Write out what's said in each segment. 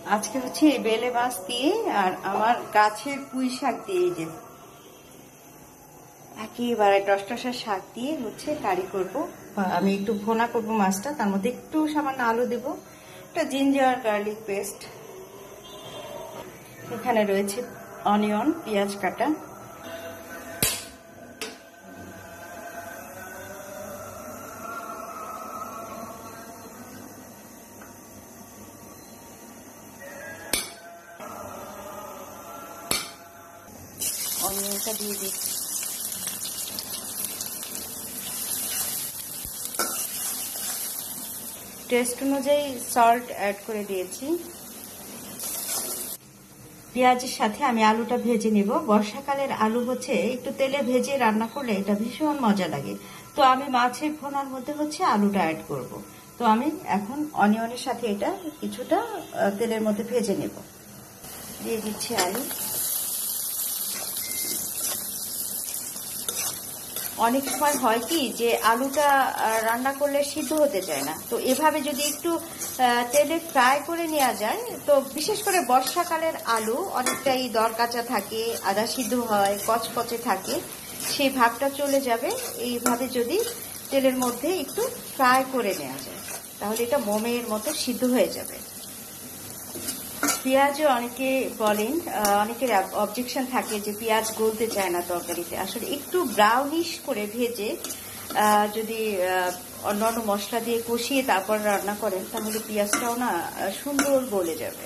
আজকে হচ্ছে বেলে মাছ দিয়ে আর আমার গাছের পুঁই শাক দিয়ে যে একেবারে টসটসা শাক দিয়ে হচ্ছে কারি করব। আমি একটু ভোনা করব মাছটা, তার মধ্যে একটু সামান্য আলু দেব, একটা জিঞ্জার গার্লিক পেস্ট, এখানে রয়েছে অনিয়ন পেঁয়াজ কাটা, অনিয়নটা দিয়ে দিচ্ছি, টেস্ট অনুযায়ী সল্ট অ্যাড করে দিয়েছি। পেঁয়াজের সাথে আমি আলুটা ভেজে নেব। বর্ষাকালের আলু হচ্ছে একটু তেলে ভেজে রান্না করলে এটা ভীষণ মজা লাগে। তো আমি মাছের ভোনার মধ্যে হচ্ছে আলুটা অ্যাড করব। তো আমি এখন অনিয়নের সাথে এটা কিছুটা তেলের মধ্যে ভেজে নেব। দিয়ে দিচ্ছি আলু। অনেক সময় হয় কি যে আলুটা রান্না করলে সিদ্ধ হতে চায় না, তো এভাবে যদি একটু তেলে ফ্রাই করে নেওয়া যায়, তো বিশেষ করে বর্ষাকালের আলু অনেকটাই দরকাঁচা থাকে, আধা সিদ্ধ হয়, কচকচে থাকে, সেই ভাবটা চলে যাবে। এইভাবে যদি তেলের মধ্যে একটু ফ্রাই করে নেওয়া যায় তাহলে এটা মোমের মতো সিদ্ধ হয়ে যাবে। পেঁয়াজও অনেকে বলেন, অনেকের অবজেকশন থাকে যে পেঁয়াজ গলতে চায় না তরকারিতে। আসলে একটু ব্রাউনিশ করে ভেজে যদি অন্যান্য মশলা দিয়ে কষিয়ে তারপর রান্না করেন তাহলে পেঁয়াজটাও না সুন্দর গলে যাবে।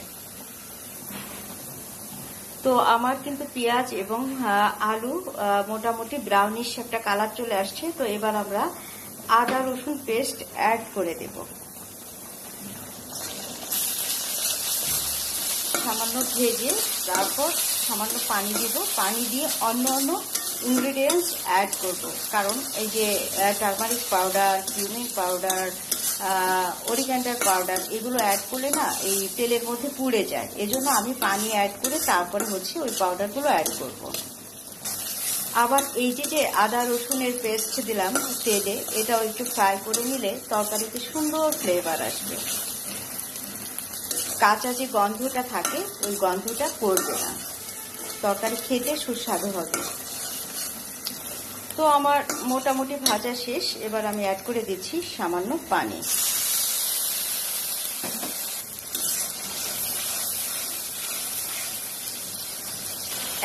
তো আমার কিন্তু পেঁয়াজ এবং আলু মোটামুটি ব্রাউনিশ একটা কালার চলে আসছে। তো এবার আমরা আদা রসুন পেস্ট অ্যাড করে দেব। সামান্য ভেজে তারপর সামান্য পানি দেব। পানি দিয়ে অন্য ইনগ্রিডিয়েন্টস অ্যাড করব, কারণ এই যে turmeric powder, cumin powder, coriander powder এগুলো অ্যাড করলে না এই তেলের মধ্যে পুড়ে যায়। এজন্য আমি পানি অ্যাড করে তারপরে হচ্ছে ওই পাউডারগুলো অ্যাড করব। আবার এই যে আদা রসুনের পেস্ট দিলাম তেলে, এটাও একটু ফ্রাই করে নিলে তরকারিতে সুন্দর ফ্লেভার আসবে। কাঁচা যে গন্ধটা থাকে ওই গন্ধটা করবে না, তরকারি খেতে সুস্বাদু হবে। তো আমার মোটামুটি ভাজা শেষ। এবার আমি অ্যাড করে দিচ্ছি সামান্য পানি।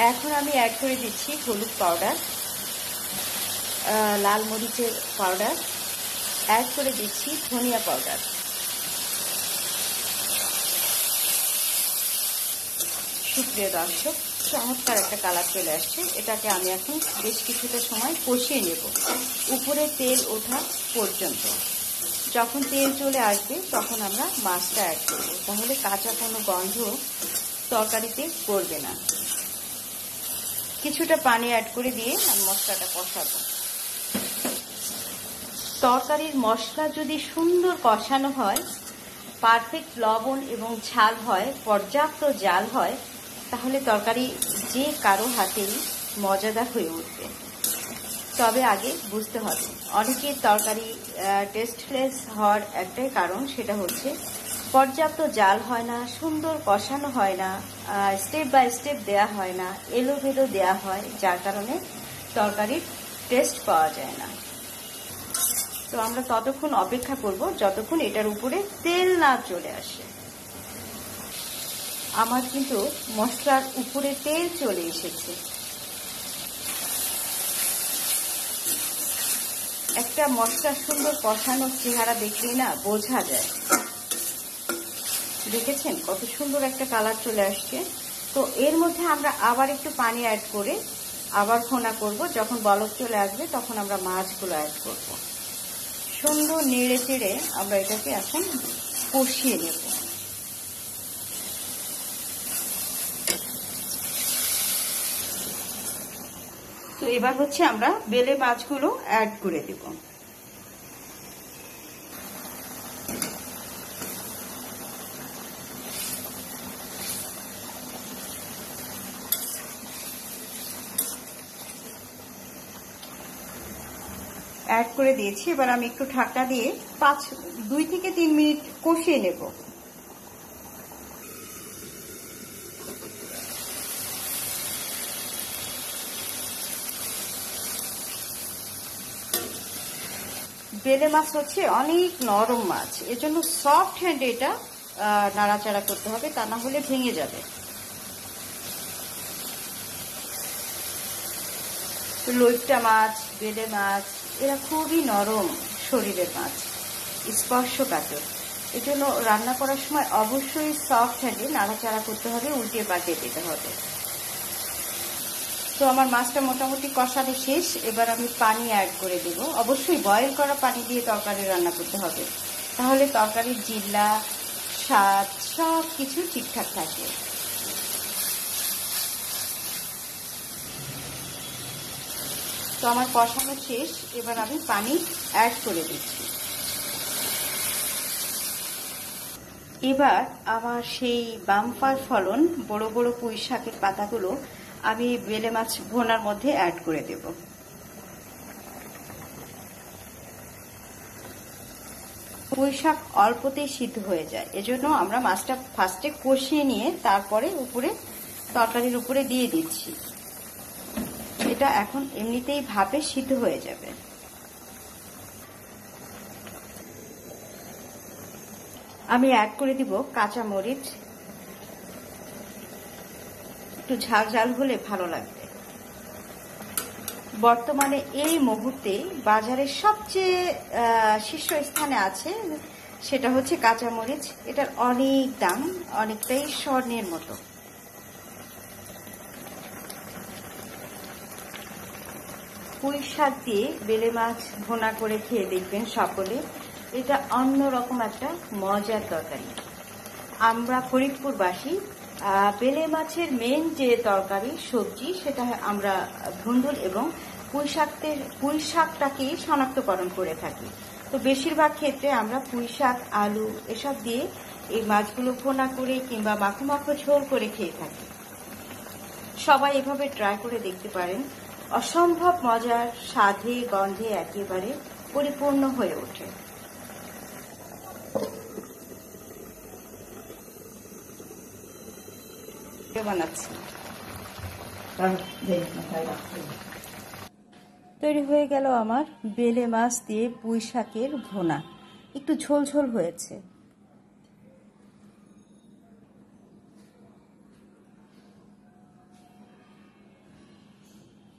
এখন আমি অ্যাড করে দিচ্ছি হলুদ পাউডার, লাল মরিচের পাউডার, অ্যাড করে দিচ্ছি ধনিয়া পাউডার। সুপ্রিয় দর্শক, চমৎকার একটা কালার চলে আসছে। এটাকে আমি এখন বেশ কিছুটা সময় কষিয়ে নেব উপরে তেল ওঠা পর্যন্ত। যখন তেল চলে আসবে তখন আমরা মাছটা অ্যাড করব, তাহলে কাঁচা কোনো গন্ধ তরকারিতে করবে না। কিছুটা পানি অ্যাড করে দিয়ে আমি মশলাটা কষাবো। তরকারির মশলা যদি সুন্দর কষানো হয়, পারফেক্ট লবণ এবং ঝাল হয়, পর্যাপ্ত জাল হয়, তাহলে তরকারি যে কারো হাতেই মজাদার হয়ে উঠবে। তবে আগে বুঝতে হবে, অনেকের তরকারি টেস্টলেস হওয়ার একটাই কারণ, সেটা হচ্ছে পর্যাপ্ত জাল হয় না, সুন্দর কষানো হয় না, স্টেপ বাই স্টেপ দেয়া হয় না, এলোমেলো দেয়া হয়, যার কারণে তরকারির টেস্ট পাওয়া যায় না। তো আমরা ততক্ষণ অপেক্ষা করব যতক্ষণ এটার উপরে তেল না চলে আসে। আমার কিন্তু মশলার উপরে তেল চলে এসেছে। একটা মশলা সুন্দর কষানো চেহারা দেখলেই না বোঝা যায়। দেখেছেন কত সুন্দর একটা কালার চলে আসছে। তো এর মধ্যে আমরা আবার একটু পানি অ্যাড করে আবার ভোনা করব। যখন বলক চলে আসবে তখন আমরা মাছগুলো অ্যাড করব। সুন্দর নেড়ে চেড়ে আমরা এটাকে এখন কষিয়ে নেব। তো এবার হচ্ছে আমরা বেলে মাছগুলো অ্যাড করে দেব। অ্যাড করে দিয়েছি। এবার আমি একটু ঢাকা দিয়ে 2 থেকে 3 মিনিট কষিয়ে নেব। বেলে মাছ হচ্ছে অনেক নরম মাছ, এজন্য সফট হ্যান্ডে এটা নাড়াচাড়া করতে হবে, তা না হলে ভেঙে যাবে। লইট্টা মাছ, বেলে মাছ এরা খুবই নরম শরীরের মাছ, স্পর্শকাতর। এজন্য রান্না করার সময় অবশ্যই সফট হ্যান্ডে নাড়াচাড়া করতে হবে, উল্টে পাল্টে দিতে হবে। তো আমার মাছটা মোটামুটি কষানো শেষ, এবার আমি পানি অ্যাড করে দেব। অবশ্যই বয়েল করা পানি দিয়ে তরকারি রান্না করতে হবে, তাহলে তরকারির জিল্লা, স্বাদ সব কিছু ঠিকঠাক থাকে। তো আমার কষানো শেষ, এবার আমি পানি অ্যাড করে দিচ্ছি। এবার আমার সেই বাম্পার ফলন বড় বড় পুঁই শাকের পাতাগুলো আমি বেলে মাছ ভোনার মধ্যে অ্যাড করে দেব। পুঁই শাক অল্পতেই সিদ্ধ হয়ে যায়, এজন্য আমরা মাছটা ফার্স্টে কষিয়ে নিয়ে তারপরে উপরে তরকারির উপরে দিয়ে দিচ্ছি। এটা এখন এমনিতেই ভাপে সিদ্ধ হয়ে যাবে। আমি অ্যাড করে দিব কাঁচা মরিচ, একটু ঝাল ঝাল হলে ভালো লাগবে। বর্তমানে এই মুহূর্তে বাজারের সবচেয়ে শীর্ষস্থানে আছে, সেটা হচ্ছে কাঁচা মরিচ। এটার অনেক দাম, অনেকটাই স্বর্ণের মতো। পুঁই শাক দিয়ে বেলে মাছ ভুনা করে খেয়ে দেখবেন সকলে, এটা অন্যরকম একটা মজার তরকারি। আমরা ফরিদপুরবাসী বেলে মাছের মেন যে তরকারি সবজি, সেটা আমরা ধুন্দুল এবং পুঁই শাকটাকেই শনাক্তকরণ করে থাকি। তো বেশিরভাগ ক্ষেত্রে আমরা পুঁই শাক, আলু এসব দিয়ে এই মাছগুলো ভুনা করে কিংবা মাখো মাখো ঝোল করে খেয়ে থাকি। সবাই এভাবে ট্রাই করে দেখতে পারেন, অসম্ভব মজার, স্বাদে গন্ধে একেবারে পরিপূর্ণ হয়ে ওঠে। বানাচ্ছি, তৈরি হয়ে গেল আমার বেলে মাছ দিয়ে পুঁই শাকের ভুনা। একটু ঝোল ঝোল হয়েছে।